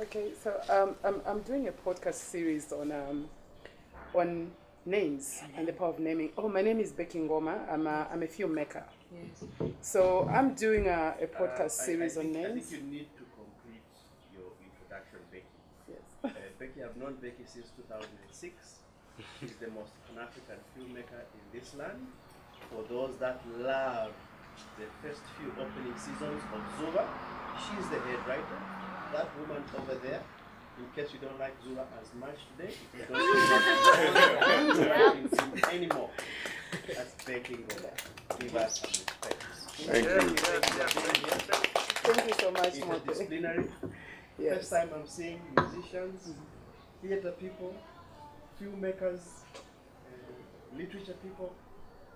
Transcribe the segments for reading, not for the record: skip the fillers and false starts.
Okay, so I'm doing a podcast series on names and the power of naming. Oh, my name is Becky Ngoma. I'm a filmmaker. Yes. So I'm doing a podcast series on names. I think you need to complete your introduction, Becky. Yes. Becky, I've known Becky since 2006. She's the most Pan-African filmmaker in this land. For those that love the first few opening seasons of Zuba, she's the head writer. That woman over there, in case you don't like Zula as much today, if you don't see anymore, that's Becky Ngoma. Give us some respect. Thank you. Thank you so much, Mote. Interdisciplinary. Yes. First time I'm seeing musicians, theater people, filmmakers, literature people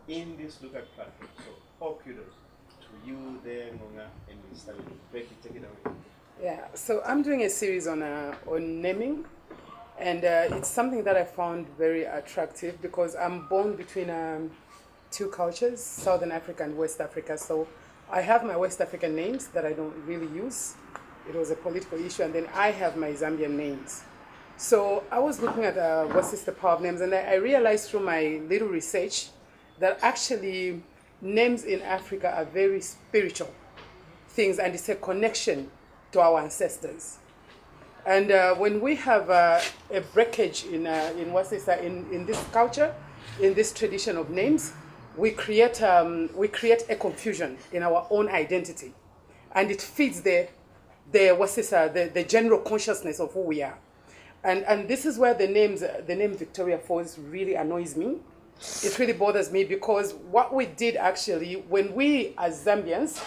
in this look-at platform. So all kudos to you there, Ngonga, and Mr. Becky. Take it away. Yeah, so I'm doing a series on naming, and it's something that I found very attractive because I'm born between two cultures, Southern Africa and West Africa. So I have my West African names that I don't really use. It was a political issue, and then I have my Zambian names. So I was looking at what is the power of names, and I realized through my little research that actually names in Africa are very spiritual things, and it's a connection to our ancestors. And when we have a breakage in this culture, in this tradition of names, we create a confusion in our own identity, and it feeds the general consciousness of who we are. And this is where the name Victoria Falls really annoys me. It really bothers me because what we did actually, when we as Zambians,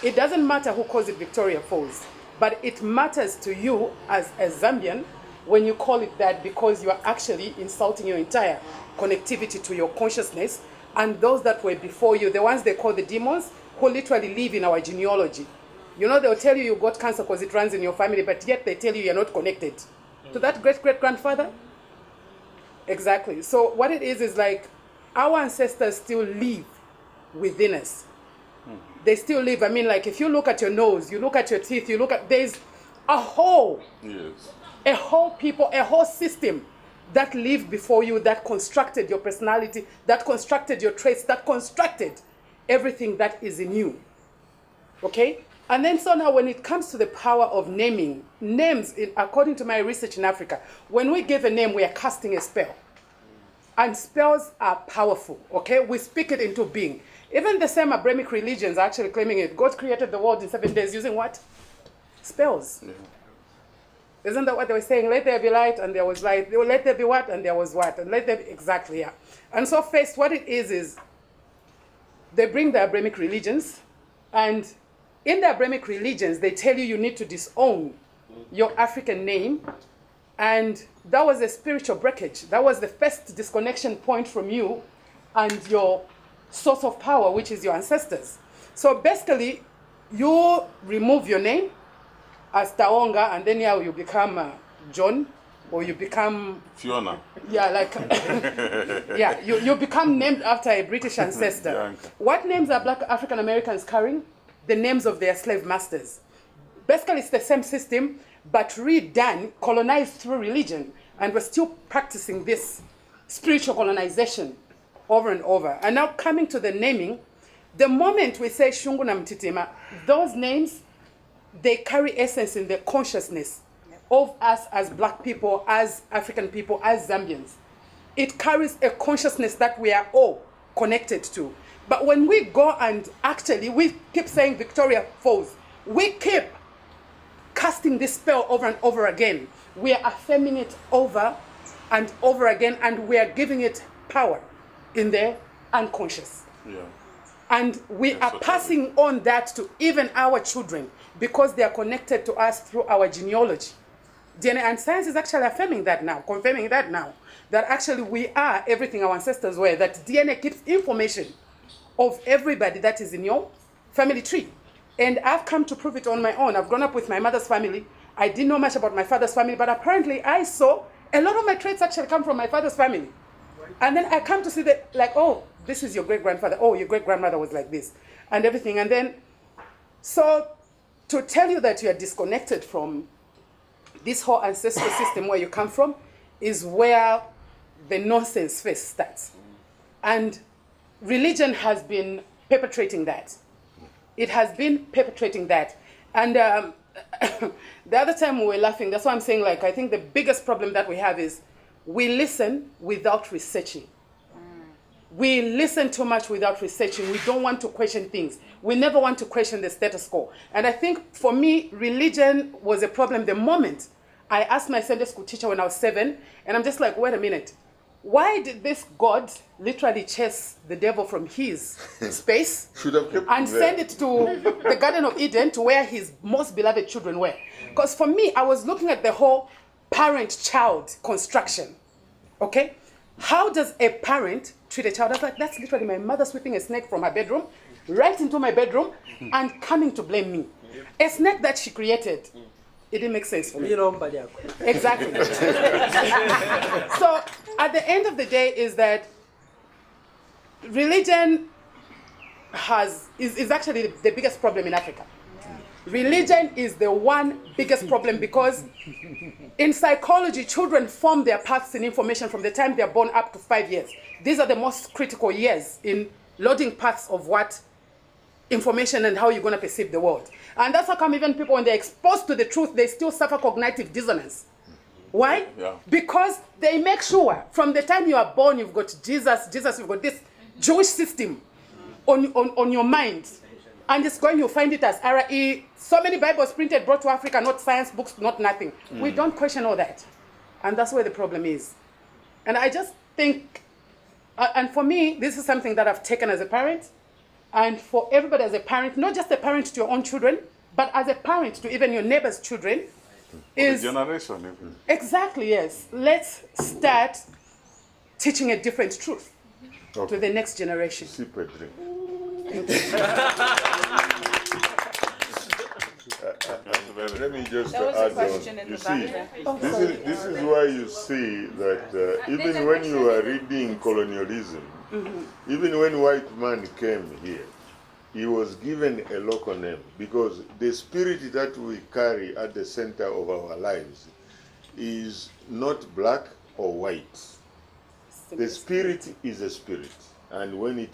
it doesn't matter who calls it Victoria Falls, but it matters to you as a Zambian when you call it that, because you are actually insulting your entire connectivity to your consciousness and those that were before you, the ones they call the demons, who literally live in our genealogy. You know, they'll tell you got cancer because it runs in your family, but yet they tell you you're not connected to that great-great-grandfather. Exactly. So what it is like our ancestors still live within us. They still live. I mean, like if you look at your nose, you look at your teeth, you look at, there's a whole people, a whole system that lived before you, that constructed your personality, that constructed your traits, that constructed everything that is in you. Okay? And then so now when it comes to the power of naming, names, according to my research in Africa, when we give a name, we are casting a spell. And spells are powerful, okay? We speak it into being. Even the same Abrahamic religions are actually claiming it. God created the world in 7 days using what? Spells. Yeah. Isn't that what they were saying? Let there be light, and there was light. Let there be what, and there was what. And let there be, exactly, yeah. And so first, what it is they bring the Abrahamic religions, and in the Abrahamic religions, they tell you need to disown your African name. And that was a spiritual breakage. That was the first disconnection point from you and your source of power, which is your ancestors. So basically, you remove your name as Taonga, and then you become John, or you become Fiona. Yeah, like yeah, you become named after a British ancestor. What names are Black African Americans carrying? The names of their slave masters. Basically, it's the same system, but redone, colonized through religion, and we're still practicing this spiritual colonization over and over. And now coming to the naming, the moment we say Shungu na Mtitima, those names, they carry essence in the consciousness of us as Black people, as African people, as Zambians. It carries a consciousness that we are all connected to. But when we go and actually, we keep saying Victoria Falls, we keep casting this spell over and over again. We are affirming it over and over again, and we are giving it power in the unconscious. Yeah. And we are passing on that to even our children because they are connected to us through our genealogy. DNA and science is actually affirming that now, confirming that now, that actually we are everything our ancestors were, that DNA keeps information of everybody that is in your family tree. And I've come to prove it on my own. I've grown up with my mother's family. I didn't know much about my father's family, but apparently I saw a lot of my traits actually come from my father's family. And then I come to see that, like, oh, this is your great-grandfather. Oh, your great-grandmother was like this, and everything. And then, so to tell you that you are disconnected from this whole ancestral system where you come from is where the nonsense first starts. And religion has been perpetrating that. It has been perpetrating that. And the other time we were laughing, that's why I'm saying, like, I think the biggest problem that we have is we listen without researching. We listen too much without researching. We don't want to question things. We never want to question the status quo. And I think for me, religion was a problem the moment I asked my Sunday school teacher when I was 7, and I'm just like, wait a minute. Why did this God literally chase the devil from his space Should have kept and it there. send it to the Garden of Eden to where his most beloved children were? Because for me, I was looking at the whole parent-child construction, okay? How does a parent treat a child? I was like, that's literally my mother sweeping a snake from her bedroom right into my bedroom and coming to blame me. A snake that she created. It didn't make sense for me. Exactly. So at the end of the day is that religion is actually the biggest problem in Africa. Religion is the one biggest problem because in psychology, children form their paths in information from the time they're born up to 5 years. These are the most critical years in loading paths of what information and how you're going to perceive the world. And that's how come even people, when they're exposed to the truth, they still suffer cognitive dissonance. Why? Yeah. Because they make sure from the time you are born, you've got Jesus, you've got this Jewish system on your mind. And it's going, you'll find it as RE. So many Bibles printed, brought to Africa, not science books, not nothing. We don't question all that. And that's where the problem is. And I just think, and for me, this is something that I've taken as a parent. And for everybody as a parent, not just a parent to your own children, but as a parent to even your neighbor's children, is... The generation, even. Exactly, yes. Let's start teaching a different truth to the next generation. Sip a drink. Let me just There was a add question on. in You the see, back. this is why you see that even when you are reading colonialism, even when white man came here, he was given a local name because the spirit that we carry at the center of our lives is not black or white. The spirit is a spirit, and when it